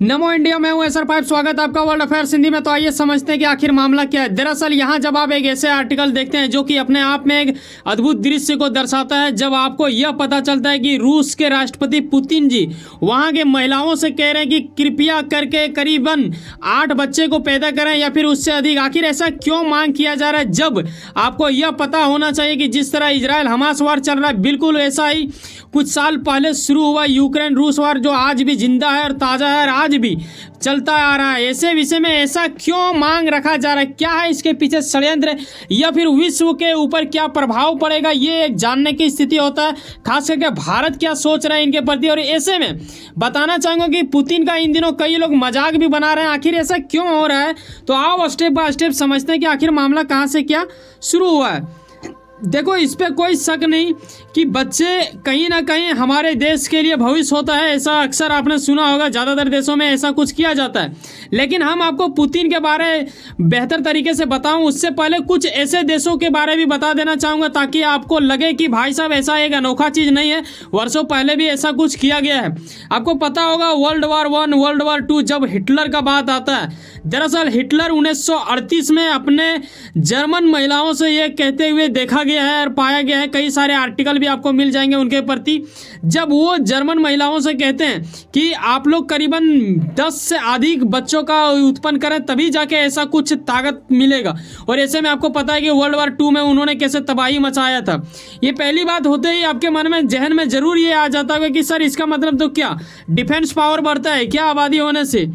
नमो India में हूँ Acer pipe. स्वागत है आपका वर्ल्ड अफेयर्स हिंदी में। तो आइए समझते हैं कि आखिर मामला क्या है। दरअसल यहाँ जब आप एक ऐसे आर्टिकल देखते हैं जो कि अपने आप में एक अद्भुत दृश्य को दर्शाता है, जब आपको यह पता चलता है कि रूस के राष्ट्रपति पुतिन जी वहाँ के महिलाओं से कह रहे हैं कि कृपया करके करीबन 8 बच्चे को पैदा करें या फिर उससे अधिक। आखिर ऐसा क्यों मांग किया जा रहा है, जब आपको यह पता होना चाहिए कि जिस तरह इजराइल हमास वार चल रहा है, बिल्कुल ऐसा ही कुछ साल पहले शुरू हुआ यूक्रेन रूस वार, जो आज भी जिंदा है और ताज़ा है और आज भी चलता आ रहा है। ऐसे विषय में ऐसा क्यों मांग रखा जा रहा है, क्या है इसके पीछे षड्यंत्र या फिर विश्व के ऊपर क्या प्रभाव पड़ेगा, ये एक जानने की स्थिति होता है। खास करके भारत क्या सोच रहा है इनके प्रति। और ऐसे में बताना चाहूँगा कि पुतिन का इन दिनों कई लोग मजाक भी बना रहे हैं। आखिर ऐसा क्यों हो रहा है, तो आओ स्टेप बाय स्टेप समझते हैं कि आखिर मामला कहाँ से क्या शुरू हुआ है। देखो, इस पर कोई शक नहीं कि बच्चे कहीं ना कहीं हमारे देश के लिए भविष्य होता है। ऐसा अक्सर आपने सुना होगा, ज़्यादातर देशों में ऐसा कुछ किया जाता है। लेकिन हम आपको पुतिन के बारे बेहतर तरीके से बताऊं, उससे पहले कुछ ऐसे देशों के बारे भी बता देना चाहूँगा ताकि आपको लगे कि भाई साहब ऐसा एक अनोखा चीज़ नहीं है, वर्षों पहले भी ऐसा कुछ किया गया है। आपको पता होगा वर्ल्ड वार 1 वर्ल्ड वार 2 जब हिटलर का बात आता है, दरअसल हिटलर 1938 में अपने जर्मन महिलाओं से ये कहते हुए देखा गया है और पाया गया है, कई सारे आर्टिकल भी आपको मिल जाएंगे उनके प्रति, जब वो जर्मन महिलाओं से कहते हैं कि आप लोग करीबन 10 से अधिक बच्चों का उत्पन्न करें तभी जाके ऐसा कुछ ताकत मिलेगा। और ऐसे में आपको पता है कि वर्ल्ड वार 2 में उन्होंने कैसे तबाही मचाया था। ये पहली बात होते ही आपके मन में जहन में जरूर ये आ जाता होगा कि सर इसका मतलब तो क्या डिफेंस पावर बढ़ता है क्या आबादी होने से।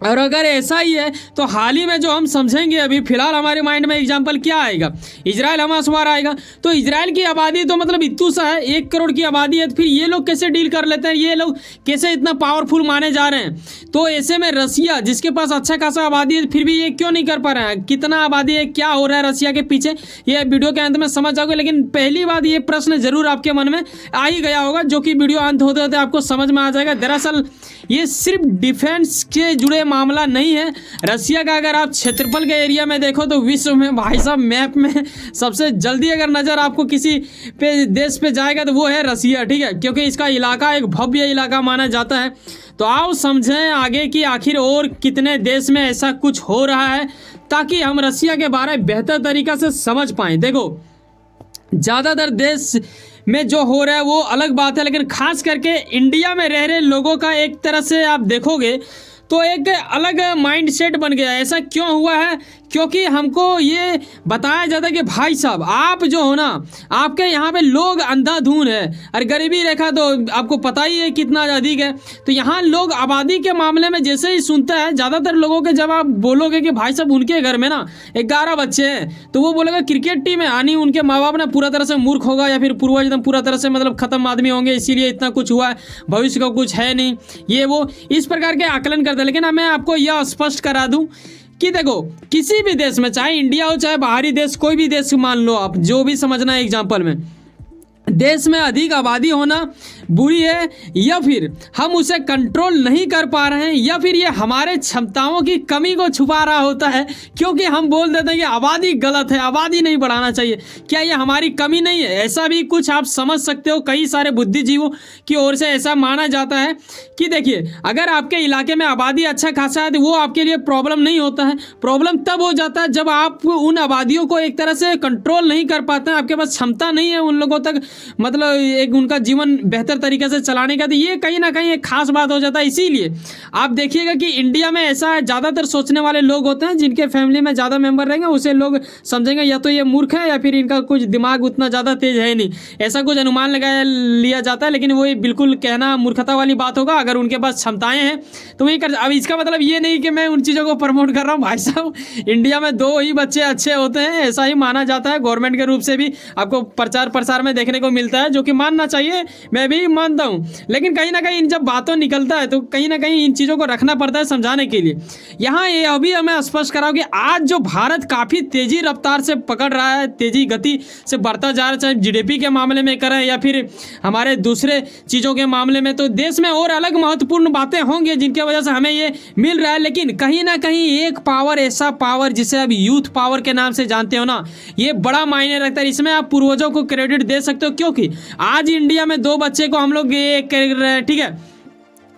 और अगर ऐसा ही है तो हाल ही में जो हम समझेंगे, अभी फिलहाल हमारे माइंड में एग्जांपल क्या आएगा, इजराइल हमास वार आएगा। तो इजराइल की आबादी तो मतलब इतू सा है, 1 करोड़ की आबादी है, तो फिर ये लोग कैसे डील कर लेते हैं, ये लोग कैसे इतना पावरफुल माने जा रहे हैं। तो ऐसे में रसिया जिसके पास अच्छा खासा आबादी है, फिर भी ये क्यों नहीं कर पा रहे हैं, कितना आबादी है, क्या हो रहा है रसिया के पीछे, ये वीडियो के अंत में समझ जाओगे। लेकिन पहली बात, ये प्रश्न जरूर आपके मन में आ ही गया होगा, जो कि वीडियो अंत होते होते आपको समझ में आ जाएगा। दरअसल ये सिर्फ डिफेंस के जुड़े मामला नहीं है। रसिया का अगर आप क्षेत्रफल के एरिया में देखो तो विश्व में भाई साहब मैप में सबसे जल्दी अगर नज़र आपको किसी पे देश पे जाएगा तो वो है रसिया, ठीक है, क्योंकि इसका इलाका एक भव्य इलाका माना जाता है। तो आओ समझें आगे कि आखिर और कितने देश में ऐसा कुछ हो रहा है, ताकि हम रसिया के बारे में बेहतर तरीक़ा से समझ पाएँ। देखो, ज़्यादातर देश में जो हो रहा है वो अलग बात है, लेकिन खास करके इंडिया में रह रहे लोगों का एक तरह से आप देखोगे तो एक अलग माइंडसेट बन गया है। ऐसा क्यों हुआ है, क्योंकि हमको ये बताया जाता है कि भाई साहब आप जो हो ना, आपके यहाँ पे लोग अंधाधुंध है और गरीबी रेखा तो आपको पता ही है कितना अधिक है। तो यहाँ लोग आबादी के मामले में जैसे ही सुनता है, ज़्यादातर लोगों के जब आप बोलोगे कि भाई साहब उनके घर में ना 11 बच्चे हैं, तो वो बोलेगा क्रिकेट टीम है, यानी उनके माँ बाप ना पूरा तरह से मूर्ख होगा या फिर पूर्वज एकदम पूरा तरह से मतलब खत्म आदमी होंगे, इसीलिए इतना कुछ हुआ है, भविष्य का कुछ है नहीं, ये वो इस प्रकार के आकलन करते हैं। लेकिन मैं आपको यह स्पष्ट करा दूं कि देखो, किसी भी देश में, चाहे इंडिया हो चाहे बाहरी देश, कोई भी देश मान लो आप, जो भी समझना है एग्जांपल में, देश में अधिक आबादी होना बुरी है या फिर हम उसे कंट्रोल नहीं कर पा रहे हैं या फिर ये हमारे क्षमताओं की कमी को छुपा रहा होता है, क्योंकि हम बोल देते हैं कि आबादी गलत है, आबादी नहीं बढ़ाना चाहिए। क्या ये हमारी कमी नहीं है, ऐसा भी कुछ आप समझ सकते हो। कई सारे बुद्धिजीवों की ओर से ऐसा माना जाता है कि देखिए, अगर आपके इलाके में आबादी अच्छा खासा है तो वो आपके लिए प्रॉब्लम नहीं होता है। प्रॉब्लम तब हो जाता है जब आप उन आबादियों को एक तरह से कंट्रोल नहीं कर पाते हैं, आपके पास क्षमता नहीं है उन लोगों तक मतलब एक उनका जीवन बेहतर तरीके से चलाने का। तो ये कहीं ना कहीं एक खास बात हो जाता है। इसीलिए आप देखिएगा कि इंडिया में ऐसा ज़्यादातर सोचने वाले लोग होते हैं जिनके फैमिली में ज़्यादा मेंबर रहेंगे, उसे लोग समझेंगे या तो ये मूर्ख है या फिर इनका कुछ दिमाग उतना ज़्यादा तेज है नहीं, ऐसा कुछ अनुमान लगा लिया जाता है। लेकिन वो बिल्कुल कहना मूर्खता वाली बात होगा। अगर उनके पास क्षमताएँ हैं तो वही कर। अब इसका मतलब ये नहीं कि मैं उन चीज़ों को प्रमोट कर रहा हूँ। भाई साहब, इंडिया में 2 ही बच्चे अच्छे होते हैं, ऐसा ही माना जाता है। गवर्नमेंट के रूप से भी आपको प्रचार प्रसार में देखने को मिलता है, जो कि मानना चाहिए, मैं भी मानता हूँ। लेकिन कहीं ना कहीं इन जब बातों निकलता है तो कहीं ना कहीं इन चीज़ों को रखना पड़ता है समझाने के लिए। यहाँ ये अभी हमें स्पष्ट कराओ कि आज जो भारत काफ़ी तेज़ी रफ्तार से पकड़ रहा है, तेज़ी गति से बढ़ता जा रहा है, चाहे जीडीपी के मामले में करें या फिर हमारे दूसरे चीज़ों के मामले में, तो देश में और अलग महत्वपूर्ण बातें होंगी जिनकी वजह से हमें ये मिल रहा है। लेकिन कहीं ना कहीं एक पावर, ऐसा पावर जिसे अब यूथ पावर के नाम से जानते हो ना, ये बड़ा मायने रखता है। इसमें आप पूर्वजों को क्रेडिट दे सकते हो, क्योंकि आज इंडिया में 2 बच्चे को हम लोग ये कर रहे हैं, ठीक है,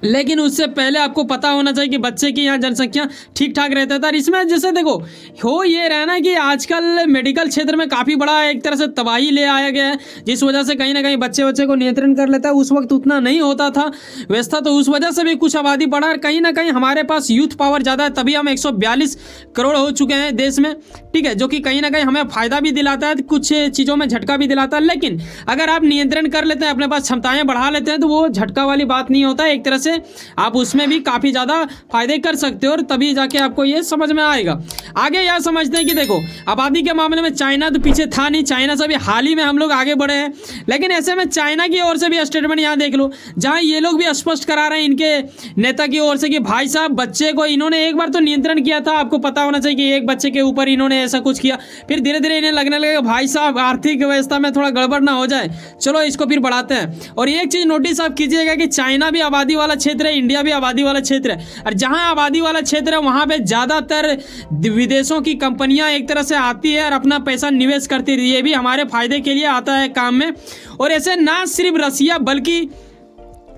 लेकिन उससे पहले आपको पता होना चाहिए कि बच्चे की यहाँ जनसंख्या ठीक ठाक रहता था। इसमें जैसे देखो हो ये रहा ना कि आजकल मेडिकल क्षेत्र में काफ़ी बड़ा एक तरह से तबाही ले आया गया है, जिस वजह से कहीं ना कहीं बच्चे को नियंत्रण कर लेता है। उस वक्त उतना नहीं होता था व्यवस्था, तो उस वजह से भी कुछ आबादी बढ़ा और कहीं ना कहीं हमारे पास यूथ पावर ज़्यादा है, तभी हम 142 करोड़ हो चुके हैं देश में, ठीक है, जो कि कहीं ना कहीं हमें फ़ायदा भी दिलाता है, कुछ चीज़ों में झटका भी दिलाता है। लेकिन अगर आप नियंत्रण कर लेते हैं, अपने पास क्षमताएँ बढ़ा लेते हैं, तो वो झटका वाली बात नहीं होता है। एक तरह से आप उसमें भी काफ़ी ज़्यादा फायदे कर सकते हो और तभी जाके आपको ये समझ में आएगा। आगे यह समझते हैं कि देखो आबादी के मामले में चाइना तो पीछे था नहीं, चाइना से भी हाल ही में हम लोग आगे बढ़े हैं। लेकिन ऐसे में चाइना की ओर से भी स्टेटमेंट यहाँ देख लो, जहाँ ये लोग भी स्पष्ट करा रहे हैं इनके नेता की ओर से कि भाई साहब बच्चे को इन्होंने एक बार तो नियंत्रण किया था, आपको पता होना चाहिए कि एक बच्चे के ऊपर इन्होंने ऐसा कुछ किया, फिर धीरे धीरे इन्हें लगने लगा भाई साहब आर्थिक व्यवस्था में थोड़ा गड़बड़ ना हो जाए, चलो इसको फिर बढ़ाते हैं। और एक चीज़ नोटिस आप कीजिएगा कि चाइना भी आबादी वाला क्षेत्र है, इंडिया भी आबादी वाला क्षेत्र है, और जहां आबादी वाला क्षेत्र है वहां पे ज़्यादातर विदेशों की कंपनियां एक तरह से आती है और अपना पैसा निवेश करती है, ये भी हमारे फायदे के लिए आता है काम में। और ऐसे ना सिर्फ रसिया बल्कि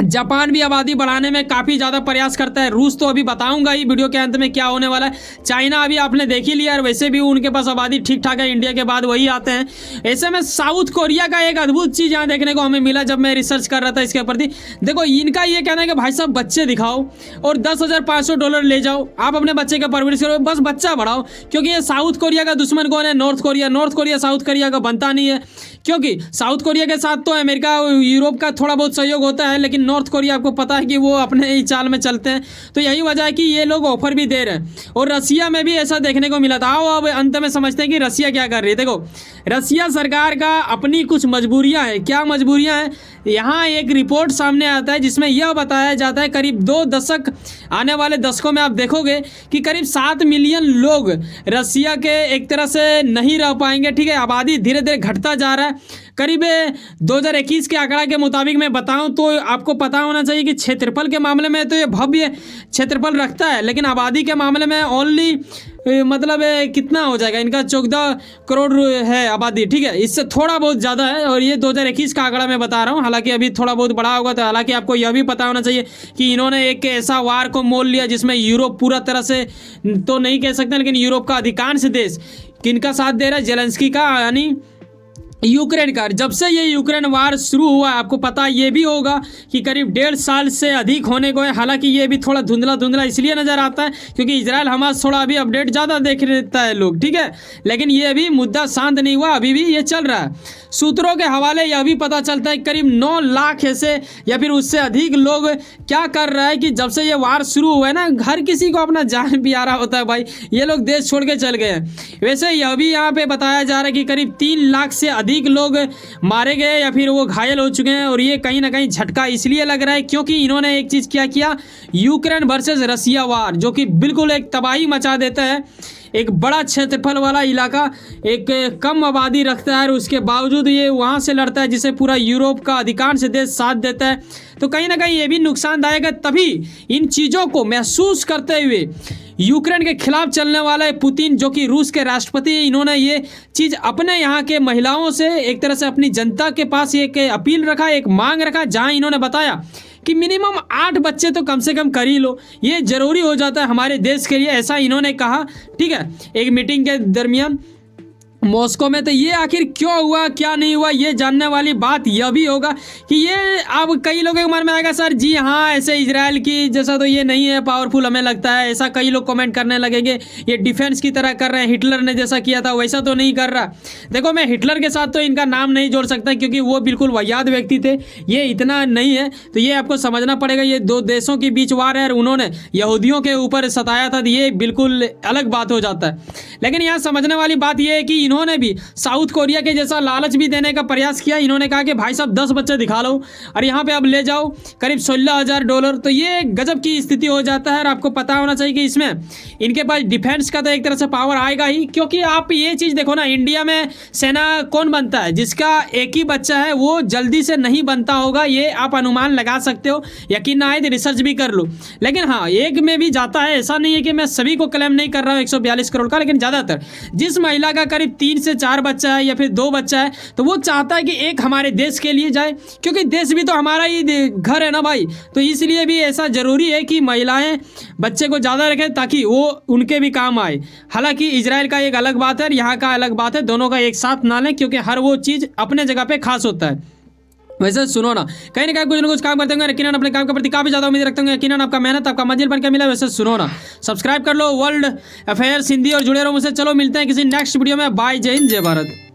जापान भी आबादी बढ़ाने में काफ़ी ज़्यादा प्रयास करता है। रूस तो अभी बताऊंगा ही वीडियो के अंत में क्या होने वाला है। चाइना अभी आपने देख ही लिया और वैसे भी उनके पास आबादी ठीक ठाक है, इंडिया के बाद वही आते हैं। ऐसे में साउथ कोरिया का एक अद्भुत चीज़ यहाँ देखने को हमें मिला जब मैं रिसर्च कर रहा था इसके प्रति। देखो इनका ये कहना है कि भाई साहब बच्चे दिखाओ और $10,500 ले जाओ, आप अपने बच्चे का परवरिश करो, बस बच्चा बढ़ाओ। क्योंकि ये साउथ कोरिया का दुश्मन कौन है? North Korea. North Korea south Korea का बनता नहीं है, क्योंकि साउथ कोरिया के साथ तो अमेरिका यूरोप का थोड़ा बहुत सहयोग होता है, लेकिन नॉर्थ कोरिया आपको पता है कि वो अपने ही चाल में चलते हैं। तो यही वजह है कि ये लोग ऑफर भी दे रहे हैं। और रसिया में भी ऐसा देखने को मिला था। आओ अब अंत में समझते हैं कि रसिया क्या कर रही है। देखो रसिया सरकार का अपनी कुछ मजबूरियां हैं। क्या मजबूरियां हैं? यहाँ एक रिपोर्ट सामने आता है जिसमें यह बताया जाता है करीब 2 दशक आने वाले दशकों में आप देखोगे कि करीब 7 मिलियन लोग रसिया के एक तरह से नहीं रह पाएंगे, ठीक है। आबादी धीरे धीरे घटता जा रहा है। करीब 2021 के आंकड़ा के मुताबिक मैं बताऊं तो आपको पता होना चाहिए कि क्षेत्रफल के मामले में तो ये भव्य क्षेत्रफल रखता है, लेकिन आबादी के मामले में ओनली मतलब कितना हो जाएगा इनका 14 करोड़ है आबादी, ठीक है। इससे थोड़ा बहुत ज़्यादा है और ये 2021 का आंकड़ा मैं बता रहा हूँ, हालांकि अभी थोड़ा बहुत बड़ा होगा। तो हालांकि आपको यह भी पता होना चाहिए कि इन्होंने एक ऐसा वार को मोल लिया जिसमें यूरोप पूरा तरह से तो नहीं कह सकते, लेकिन यूरोप का अधिकांश देश किनका साथ दे रहा है? जेलेंस्की का, यानी यूक्रेन का। जब से ये यूक्रेन वार शुरू हुआ आपको पता ये भी होगा कि करीब 1.5 साल से अधिक होने को है। हालांकि ये भी थोड़ा धुंधला इसलिए नज़र आता है क्योंकि इजराइल हमास थोड़ा अभी अपडेट ज़्यादा देख लेता है लोग, ठीक है। लेकिन ये अभी मुद्दा शांत नहीं हुआ, अभी भी ये चल रहा है। सूत्रों के हवाले यह भी पता चलता है करीब 9 लाख ऐसे या फिर उससे अधिक लोग क्या कर रहा है कि जब से ये वार शुरू हुआ है ना, हर किसी को अपना जान प्यारा होता है भाई, ये लोग देश छोड़ के चल गए हैं। वैसे यह भी यहाँ पे बताया जा रहा है कि करीब 3 लाख से अधिक लोग मारे गए या फिर वो घायल हो चुके हैं। और ये कहीं ना कहीं झटका इसलिए लग रहा है क्योंकि इन्होंने एक चीज़ क्या किया, यूक्रेन वर्सेस रसिया वार, जो कि बिल्कुल एक तबाही मचा देता है। एक बड़ा क्षेत्रफल वाला इलाका, एक कम आबादी रखता है और उसके बावजूद ये वहाँ से लड़ता है जिसे पूरा यूरोप का अधिकांश देश साथ देता है। तो कहीं ना कहीं ये भी नुकसानदायक है। तभी इन चीज़ों को महसूस करते हुए यूक्रेन के खिलाफ चलने वाला है पुतिन, जो कि रूस के राष्ट्रपति हैं, इन्होंने ये चीज़ अपने यहाँ के महिलाओं से एक तरह से अपनी जनता के पास एक अपील रखा, एक मांग रखा, जहाँ इन्होंने बताया कि मिनिमम 8 बच्चे तो कम से कम कर ही लो, ये ज़रूरी हो जाता है हमारे देश के लिए, ऐसा इन्होंने कहा, ठीक है, एक मीटिंग के दरमियान मॉस्को में। तो ये आखिर क्यों हुआ क्या नहीं हुआ, ये जानने वाली बात यह भी होगा कि ये अब कई लोगों के मन में आएगा सर जी हाँ ऐसे इजराइल की जैसा तो ये नहीं है, पावरफुल हमें लगता है, ऐसा कई लोग कमेंट करने लगेंगे, ये डिफेंस की तरह कर रहे हैं, हिटलर ने जैसा किया था वैसा तो नहीं कर रहा। देखो मैं हिटलर के साथ तो इनका नाम नहीं जोड़ सकता क्योंकि वो बिल्कुल वाहियात व्यक्ति थे, ये इतना नहीं है। तो ये आपको समझना पड़ेगा, ये 2 देशों के बीच वार है और उन्होंने यहूदियों के ऊपर सताया था, ये बिल्कुल अलग बात हो जाता है। लेकिन यहाँ समझने वाली बात यह है कि इन्होंने भी साउथ कोरिया के जैसा लालच भी देने का प्रयास किया। इन्होंने कहा कि भाई साहब 10 बच्चे दिखा लो और यहाँ पे अब ले जाओ करीब $16,000। तो ये गजब की स्थिति हो जाता है और आपको पता होना चाहिए कि इसमें इनके पास डिफेंस का तो एक तरह से पावर आएगा ही, क्योंकि आप ये चीज़ देखो ना, इंडिया में सेना कौन बनता है? जिसका एक ही बच्चा है वो जल्दी से नहीं बनता होगा, ये आप अनुमान लगा सकते हो। यकीन ना आए तो रिसर्च भी कर लो। लेकिन हाँ एक में भी जाता है, ऐसा नहीं है कि मैं सभी को क्लेम नहीं कर रहा हूँ 142 करोड़ का, लेकिन ज़्यादातर जिस महिला का करीब 3 से 4 बच्चा है या फिर 2 बच्चा है, तो वो चाहता है कि एक हमारे देश के लिए जाए, क्योंकि देश भी तो हमारा ही घर है ना भाई। तो इसलिए भी ऐसा ज़रूरी है कि महिलाएं बच्चे को ज़्यादा रखें ताकि वो उनके भी काम आए। हालांकि इजराइल का एक अलग बात है और यहाँ का अलग बात है, दोनों का एक साथ ना लें, क्योंकि हर वो चीज़ अपने जगह पे खास होता है। वैसे सुनो ना कहीं कुछ ना कुछ काम करते होंगे, यकीनन अपने काम के प्रति काफ़ी ज़्यादा उम्मीद रखते होंगे, यकीनन आपका मेहनत आपका मंजिल बन के मिला। वैसे सुनो ना, सब्सक्राइब कर लो वर्ल्ड अफेयर्स हिंदी और जुड़े रहो मुझसे। चलो मिलते हैं किसी नेक्स्ट वीडियो में। बाय, जय हिंद, जय भारत।